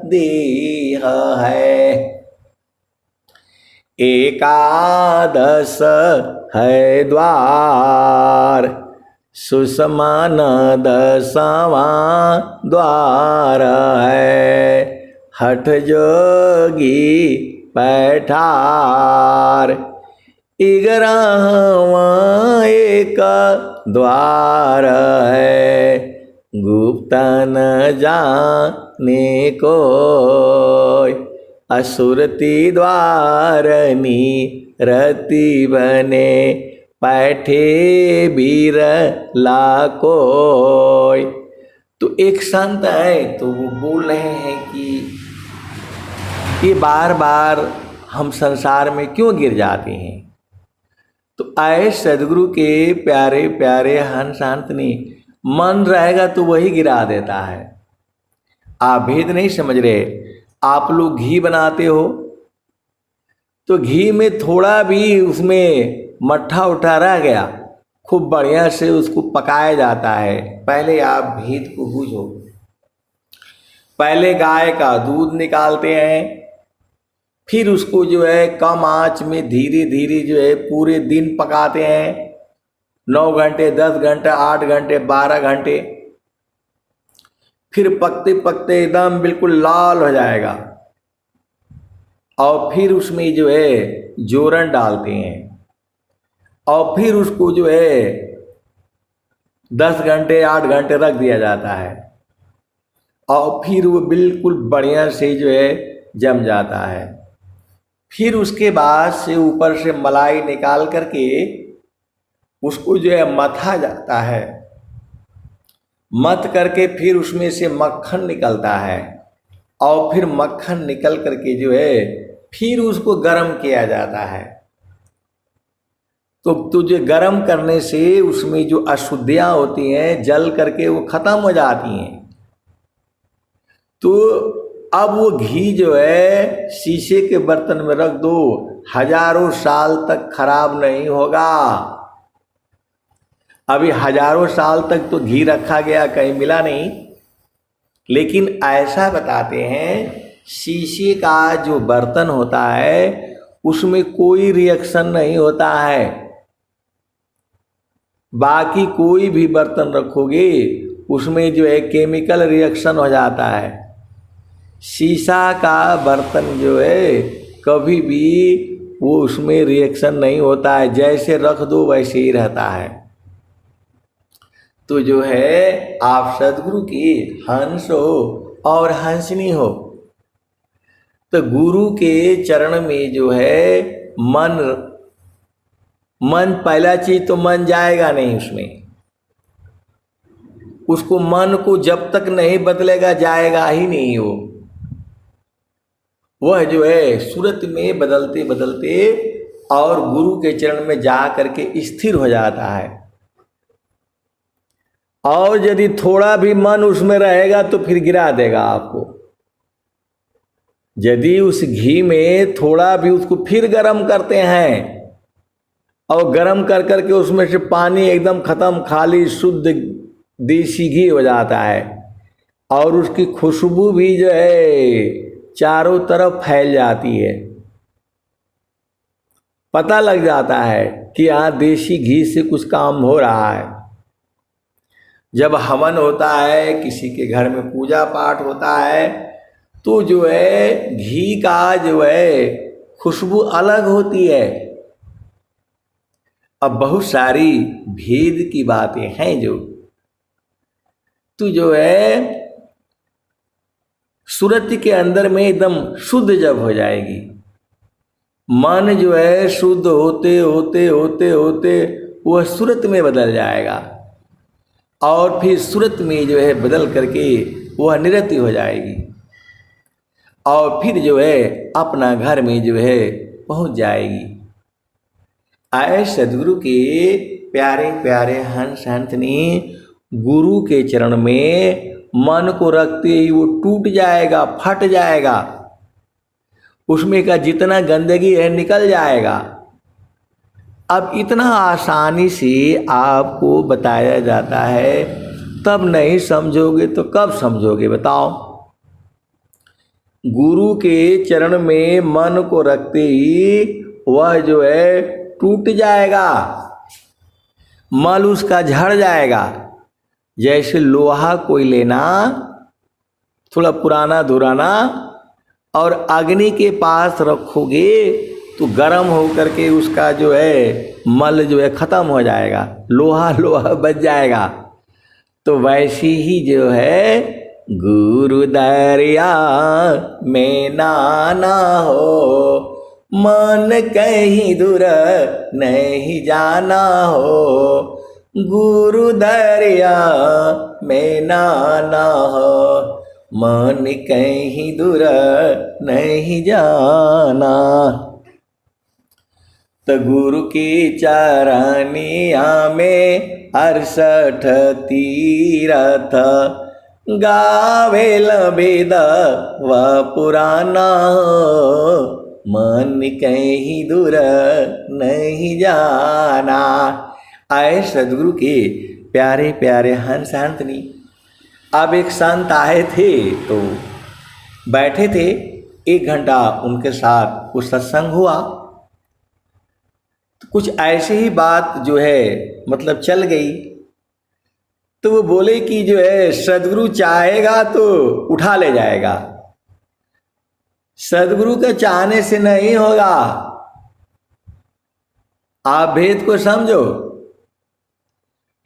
A: देह है, एकादश है द्वार, सुषमान 10वां द्वार है, हठ जोगी पैठार, 11वां एक द्वार है, गुप्त न जाने कोई, असुरति द्वारनी रति बने, पैठे बीर लाकोय। तो एक संत है, तो वो बोल रहे हैं कि ये बार बार हम संसार में क्यों गिर जाते हैं। तो आए सदगुरु के प्यारे प्यारे हंस हंसनी, मन रहेगा तो वही गिरा देता है। आप भेद नहीं समझ रहे। आप लोग घी बनाते हो, तो घी में थोड़ा भी उसमें मट्ठा उठा रह गया, खूब बढ़िया से उसको पकाया जाता है। पहले आप भेद को बूझो। पहले गाय का दूध निकालते हैं, फिर उसको जो है कम आंच में धीरे धीरे जो है पूरे दिन पकाते हैं, 9 घंटे, 10 घंटे, 8 घंटे, 12 घंटे। फिर पकते पकते एकदम बिल्कुल लाल हो जाएगा, और फिर उसमें जो है जोरन डालते हैं, और फिर उसको जो है 10 घंटे 8 घंटे रख दिया जाता है, और फिर वो बिल्कुल बढ़िया से जो है जम जाता है। फिर उसके बाद से ऊपर से मलाई निकाल करके उसको जो है मथा जाता है, मथ करके फिर उसमें से मक्खन निकलता है, और फिर मक्खन निकल करके जो है फिर उसको गर्म किया जाता है। तो तुझे गर्म करने से उसमें जो अशुद्धियां होती हैं जल करके वो खत्म हो जाती हैं। तो अब वो घी जो है शीशे के बर्तन में रख दो, हजारों साल तक खराब नहीं होगा। अभी हजारों साल तक तो घी रखा गया, कहीं मिला नहीं, लेकिन ऐसा बताते हैं शीशे का जो बर्तन होता है उसमें कोई रिएक्शन नहीं होता है। बाकी कोई भी बर्तन रखोगे उसमें जो है केमिकल रिएक्शन हो जाता है। शीशा का बर्तन जो है कभी भी वो उसमें रिएक्शन नहीं होता है, जैसे रख दो वैसे ही रहता है। तो जो है आप सदगुरु की हंस हो और हंसनी हो, तो गुरु के चरण में जो है मन पहला चीज तो मन जाएगा नहीं उसमें, उसको मन को जब तक नहीं बदलेगा जाएगा ही नहीं। वह जो है सूरत में बदलते बदलते और गुरु के चरण में जा करके स्थिर हो जाता है। और यदि थोड़ा भी मन उसमें रहेगा तो फिर गिरा देगा आपको। यदि उस घी में थोड़ा भी उसको फिर गर्म करते हैं और गर्म कर करके उसमें से पानी एकदम खत्म, खाली शुद्ध देसी घी हो जाता है, और उसकी खुशबू भी जो है चारों तरफ फैल जाती है। पता लग जाता है कि यहाँ देसी घी से कुछ काम हो रहा है। जब हवन होता है, किसी के घर में पूजा पाठ होता है, तो जो है घी का जो है खुशबू अलग होती है। अब बहुत सारी भेद की बातें हैं जो तो जो है सूरत के अंदर में एकदम शुद्ध जब हो जाएगी, मन जो है शुद्ध होते होते होते होते वह सूरत में बदल जाएगा, और फिर सूरत में जो है बदल करके वह निरति हो जाएगी, और फिर जो है अपना घर में जो है पहुंच जाएगी। आए सदगुरु के प्यारे प्यारे हंस हंसनी गुरु के चरण में मन को रखते ही वो टूट जाएगा, फट जाएगा, उसमें का जितना गंदगी है निकल जाएगा। अब इतना आसानी से आपको बताया जाता है, तब नहीं समझोगे तो कब समझोगे बताओ। गुरु के चरण में मन को रखते ही वह जो है टूट जाएगा, मल उसका झड़ जाएगा। जैसे लोहा कोई लेना थोड़ा पुराना धुराना और अग्नि के पास रखोगे तो गर्म हो करके उसका जो है मल जो है खत्म हो जाएगा, लोहा लोहा बच जाएगा। तो वैसी ही जो है गुरु दरिया में नाना हो, मन कहीं दूर नहीं जाना हो, गुरु दरिया में नाना हो, मन कहीं दूर नहीं जाना। तो गुरु की चरनिया में 68 तीरथ गावे लबेद व पुराना हो, मन कहीं दूर नहीं जाना। आए सदगुरु के प्यारे प्यारे हंस हंसनी। अब एक संत आए थे तो बैठे थे, 1 घंटा उनके साथ कुछ सत्संग हुआ, तो कुछ ऐसे ही बात जो है मतलब चल गई। तो वो बोले कि जो है सदगुरु चाहेगा तो उठा ले जाएगा, सदगुरु के चाहने से नहीं होगा। आप भेद को समझो।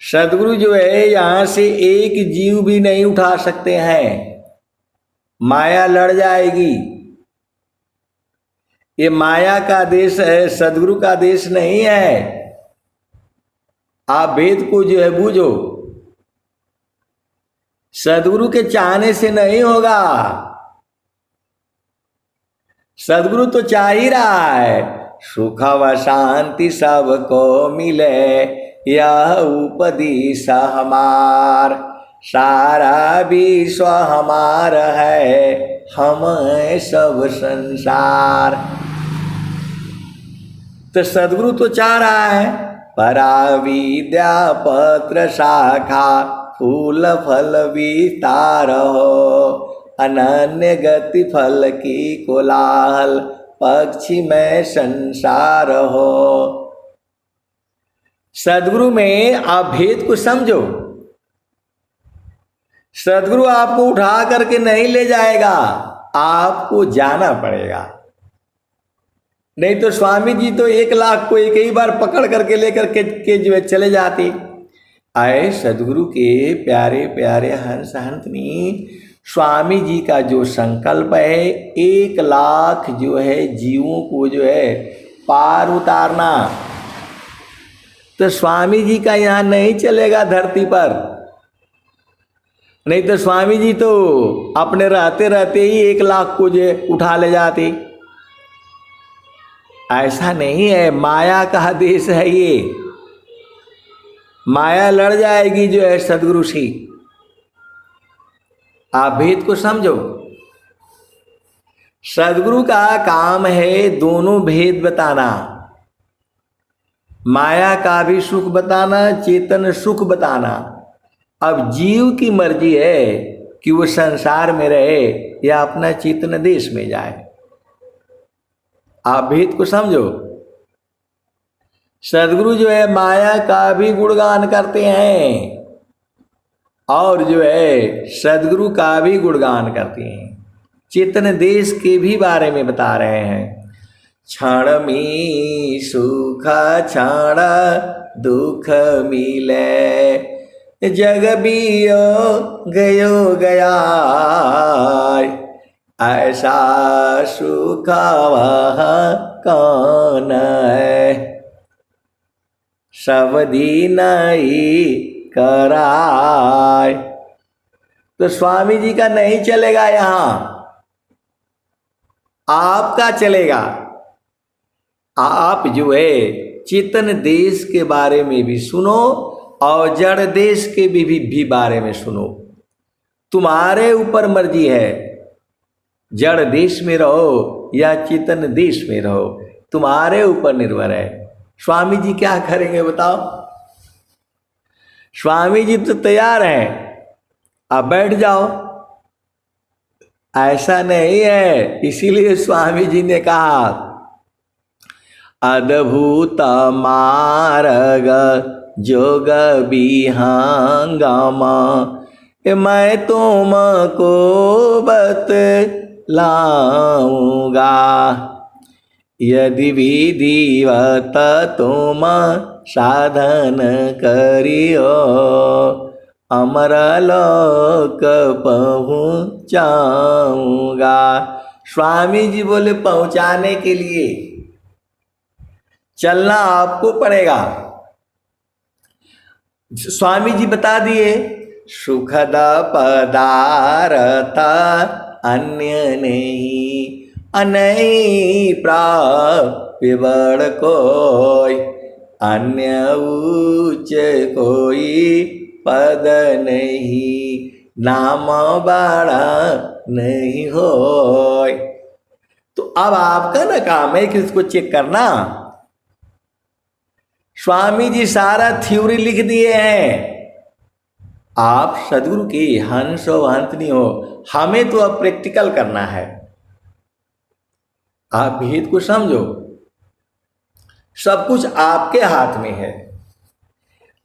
A: सदगुरु जो है यहां से एक जीव भी नहीं उठा सकते हैं, माया लड़ जाएगी। ये माया का देश है, सदगुरु का देश नहीं है। आप भेद को जो है बूझो। सदगुरु के चाहने से नहीं होगा। सदगुरु तो चाह ही रहा है सुख व शांति सबको मिले, यह उपदेश हमार, सारा विश्व हमार है, हम सब संसार। तो सदगुरु तो चाह रहा है परा विद्या पत्र शाखा, फूल फल विस्तार हो, अनन्य गति फल की कोलाहल, पक्षी में संसार हो। सदगुरु में आप भेद को समझो। सदगुरु आपको उठा करके नहीं ले जाएगा, आपको जाना पड़ेगा। नहीं तो स्वामी जी तो 1,00,000 को एक ही बार पकड़ करके लेकर के जो है चले जाते। आए सदगुरु के प्यारे प्यारे हंस हंसनी, स्वामी जी का जो संकल्प है 1,00,000 जो है जीवों को जो है पार उतारना, तो स्वामी जी का यहाँ नहीं चलेगा धरती पर। नहीं तो स्वामी जी तो अपने रहते रहते ही 1,00,000 को जो उठा ले जाते। ऐसा नहीं है, माया का देश है ये, माया लड़ जाएगी जो है सदगुरु से। आप भेद को समझो। सदगुरु का काम है दोनों भेद बताना, माया का भी सुख बताना, चेतन सुख बताना। अब जीव की मर्जी है कि वो संसार में रहे या अपना चेतन देश में जाए। आप भेद को समझो। सदगुरु जो है माया का भी गुणगान करते हैं और जो है सदगुरु का भी गुणगान करते हैं, चेतन देश के भी बारे में बता रहे हैं। क्षण में सुख क्षण दुख मिले, जग बियो गयो गया, ऐसा सुख वह कौन है, सब दिन ही कराय। तो स्वामी जी का नहीं चलेगा यहां, आपका चलेगा। आप जो है चेतन देश के बारे में भी सुनो और जड़ देश के भी बारे में सुनो। तुम्हारे ऊपर मर्जी है, जड़ देश में रहो या चेतन देश में रहो, तुम्हारे ऊपर निर्भर है। स्वामी जी क्या करेंगे बताओ? स्वामी जी तो तैयार हैं, आप बैठ जाओ। ऐसा नहीं है, इसीलिए स्वामी जी ने कहा अद्भुत मार्ग जोग विहंगम, मैं तुमको बतलाऊंगा, यदि विधिवत तुम साधन करियो, अमर लोक पहुँचाऊंगा। स्वामी जी बोले पहुँचाने के लिए चलना आपको पड़ेगा। स्वामी जी बता दिए सुखद पदार्थ अन्य नहीं, अनई प्राप्य बड़ कोई, अन्य उच्च कोई पद नहीं, नाम बड़ा नहीं होय। तो अब आपका ना काम है कि उसको चेक करना। स्वामी जी सारा थ्योरी लिख दिए हैं, आप सदगुरु के हंस हो हंसनी हो, हमें तो अब प्रैक्टिकल करना है। आप भेद को समझो, सब कुछ आपके हाथ में है।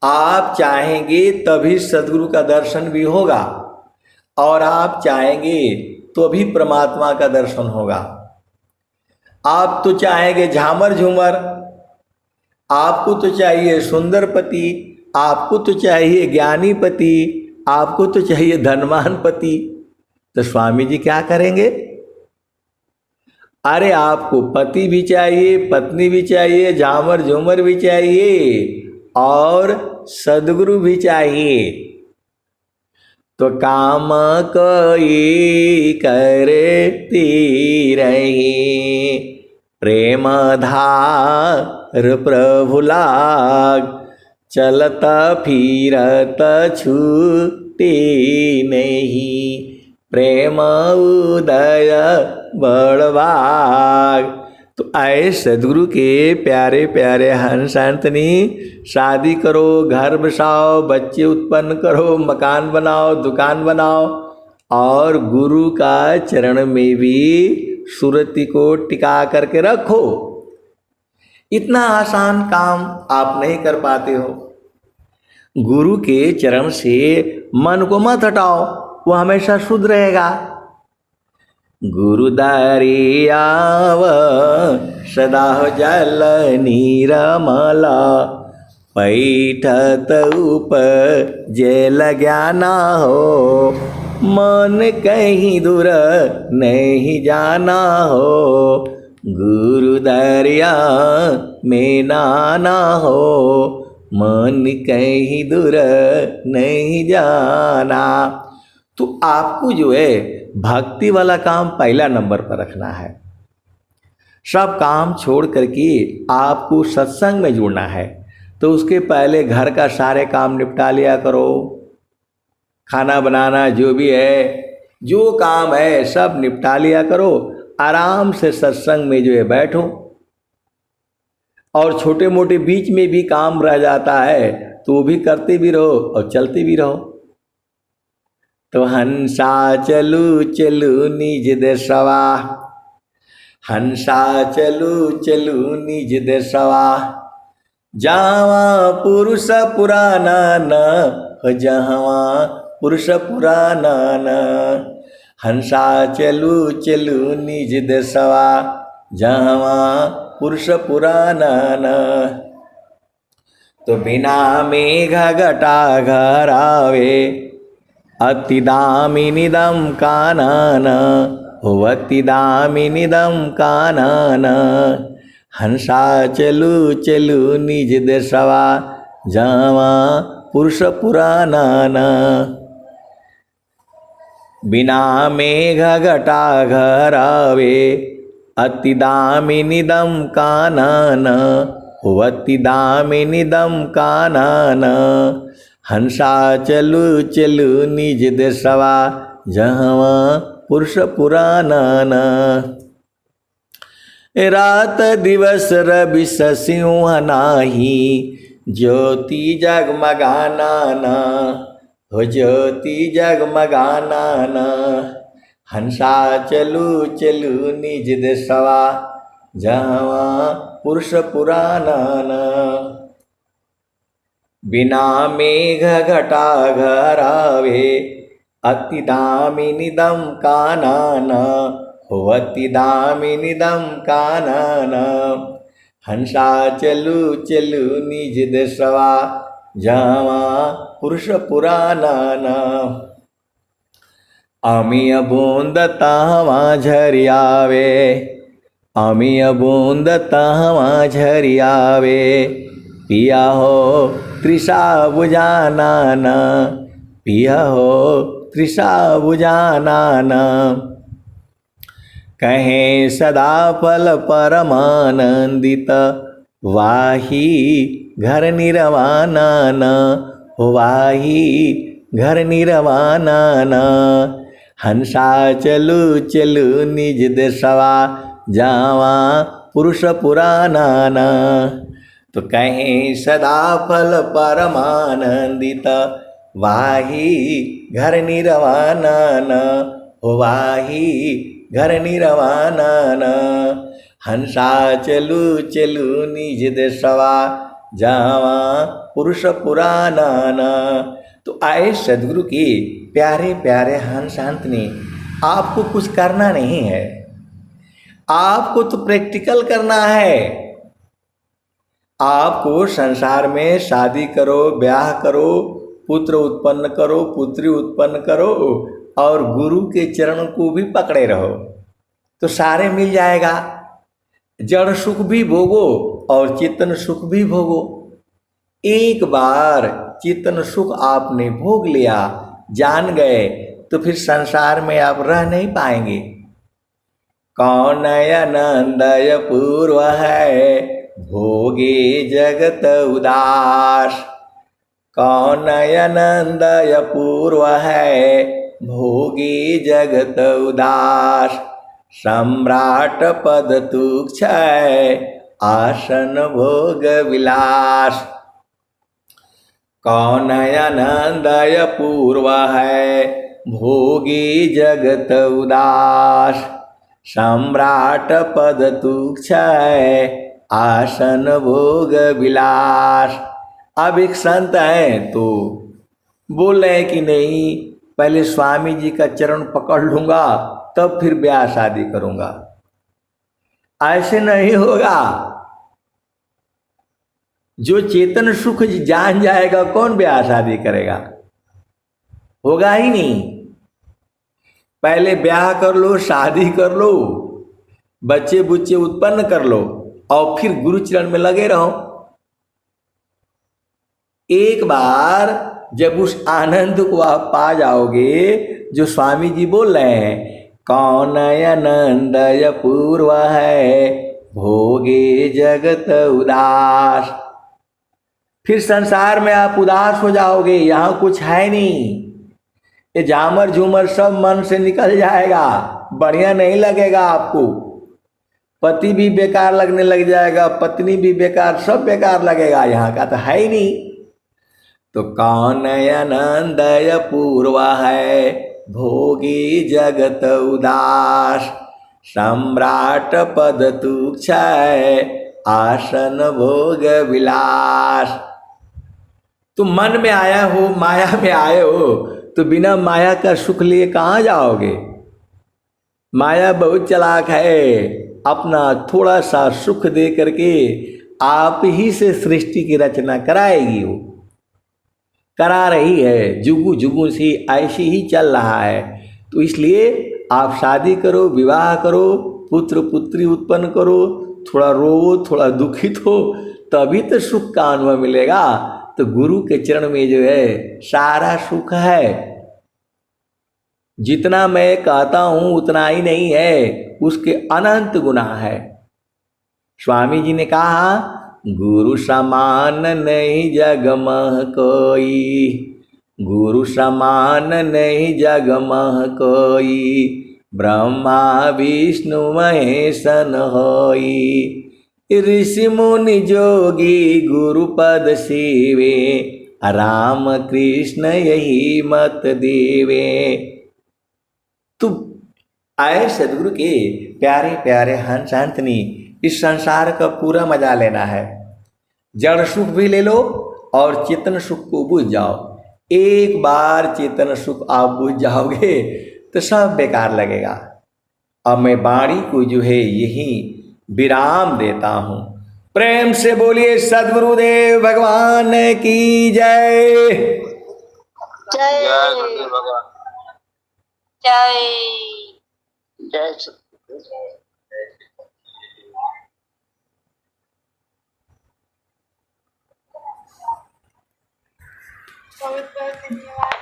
A: आप चाहेंगे तभी सदगुरु का दर्शन भी होगा, और आप चाहेंगे तो भी परमात्मा का दर्शन होगा। आप तो चाहेंगे झामर झूमर, आपको तो चाहिए सुंदर पति, आपको तो चाहिए ज्ञानी पति, आपको तो चाहिए धनवान पति, तो स्वामी जी क्या करेंगे? अरे आपको पति भी चाहिए, पत्नी भी चाहिए, झामर झूमर भी चाहिए और सदगुरु भी चाहिए। तो काम कोई करती रही, प्रेम धार प्रभु लाग, चलता फिरत छूटे नहीं, प्रेम उदय बड़बाग। तो आए सदगुरु के प्यारे प्यारे हंस अंतनी, शादी करो, घर बसाओ, बच्चे उत्पन्न करो, मकान बनाओ, दुकान बनाओ, और गुरु का चरण में भी सुरति को टिका करके रखो। इतना आसान काम आप नहीं कर पाते हो। गुरु के चरण से मन को मत हटाओ, वो हमेशा शुद्ध रहेगा। गुरु दरियाव सदा हो जल नीरमला, पैठत उपजेल ज्ञाना हो, मन कहीं दूर नहीं जाना हो, गुरु दरिया में नाना हो, मन कहीं दूर नहीं जाना। तो आपको जो है भक्ति वाला काम पहला नंबर पर रखना है। सब काम छोड़ करके आपको सत्संग में जुड़ना है। तो उसके पहले घर का सारे काम निपटा लिया करो, खाना बनाना जो भी है, जो काम है सब निपटा लिया करो। आराम से सत्संग में जो है बैठो, और छोटे मोटे बीच में भी काम रह जाता है तो वो भी करते भी रहो और चलते भी रहो। तो हंसा चलू चलू निज देशवा, हंसा चलू चलू निज देशवा, जावा पुरुष पुराना न हो, जहवा पुरुष पुराना न। हंसा चलू चलू निज देशवा, जहवा पुरुष पुराना न। तो बिना मेघ घटा घर आवे, अति दामिनिदं कानन हो, अति दामिनिदं कानन। हंसा चलू चलू निज देशवा, जावा पुरुष पुराना न। बिना मेघ घटा घर आवे, अति दामिनिदं कानन हो, अति दामिनिदं कानन। हंसा चलू चलू निज देशवा, जहवा पुरुष पुराना न। रात दिवस रवि सिंह नाही, ज्योति जगमगाना न हो, ज्योति जगमगाना न। हंसा चलू चलू निज देशवा, जहवा पुरुष पुराना न। बिना मेघ घटा घर आवे, अति दामिनिदं कानन हो, अति दामिनिदं कानन। हंसा चलू चलू निज देशवा, जावा पुरुष पुराना न। अमिय बूंद तहवा झरियावे, अमिय बूंद तहवा झरियावे, पिया हो तृषा बुझाना न, पिया हो तृषा बुझाना न। कहें सदा फल परमानंदित, वाही घर निरवाना न हो, वाही घर निरवाना न। हंसा चलू चलू निज देशवा, जावा पुरुष पुराना न। तो कहीं सदा फल परमानंदित, वाही घर निरवाना न हो, वाही घर निरवाना न। हंसा चलू चलू निज देशवा, जावा पुरुष पुराना ना। तो आए सदगुरु के प्यारे प्यारे हंस हंत ने, आपको कुछ करना नहीं है, आपको तो प्रैक्टिकल करना है। आपको संसार में शादी करो, ब्याह करो, पुत्र उत्पन्न करो, पुत्री उत्पन्न करो और गुरु के चरण को भी पकड़े रहो तो सारे मिल जाएगा। जड़ सुख भी भोगो और चेतन सुख भी भोगो। एक बार चेतन सुख आपने भोग लिया, जान गए, तो फिर संसार में आप रह नहीं पाएंगे। कौन आनंदय पूर्व है, भोगे जगत उदास। कौन आनंदय पूर्व है, भोगे जगत उदास। सम्राट पद तुक्ष आसन भोग विलास। कौन आनंदय पूर्व है, भोगी जगत उदास। सम्राट पद तुक्ष आसन भोग विलास। अब एक संत हैं तो बोल रहे हैं कि नहीं, पहले स्वामी जी का चरण पकड़ लूंगा तब फिर ब्याह शादी करूंगा। ऐसे नहीं होगा। जो चेतन सुख जान जाएगा कौन ब्याह शादी करेगा? होगा ही नहीं। पहले ब्याह कर लो, शादी कर लो, बच्चे बुच्चे उत्पन्न कर लो और फिर गुरु चरण में लगे रहो। एक बार जब उस आनंद को आप पा जाओगे जो स्वामी जी बोल रहे हैं, कौन आनंदय पूर्व है, भोगे जगत उदास। फिर संसार में आप उदास हो जाओगे, यहाँ कुछ है नहीं। ये झामर झूमर सब मन से निकल जाएगा, बढ़िया नहीं लगेगा आपको। पति भी बेकार लगने लग जाएगा, पत्नी भी बेकार, सब बेकार लगेगा, यहाँ का तो है ही नहीं। तो कौन आनंदय पूर्व है, भोगी जगत उदास। सम्राट पद तुक्ष आसन भोग विलास। तुम मन में आया हो, माया में आए हो, तो बिना माया का सुख लिए कहाँ जाओगे? माया बहुत चालाक है, अपना थोड़ा सा सुख दे करके आप ही से सृष्टि की रचना कराएगी। वो करा रही है, जुगू जुगू से ऐसे ही चल रहा है। तो इसलिए आप शादी करो, विवाह करो, पुत्र पुत्री उत्पन्न करो, थोड़ा रो, थोड़ा दुखित हो, तभी तो सुख का अनुभव मिलेगा। तो गुरु के चरण में जो है सारा सुख है। जितना मैं कहता हूं उतना ही नहीं है, उसके अनंत गुना है। स्वामी जी ने कहा, गुरु समान नहीं जग मह कोई, गुरु समान नहीं जग मह कोई। ब्रह्मा विष्णु महेशन होई, ऋषि मुनि जोगी गुरु पद सेवे। राम कृष्ण यही मत देवे। तो आए सदगुरु के प्यारे प्यारे हंस हंसनी, इस संसार का पूरा मजा लेना है। जड़ सुख भी ले लो और चेतन सुख को बुझ जाओ। एक बार चेतन सुख आप बुझ जाओगे तो सब बेकार लगेगा। अब मैं वाणी को जो है यही विराम देता हूँ। प्रेम से बोलिए सद्गुरुदेव भगवान की जय।
B: जय भगवान। जय जय बहुत बहुत धन्यवाद।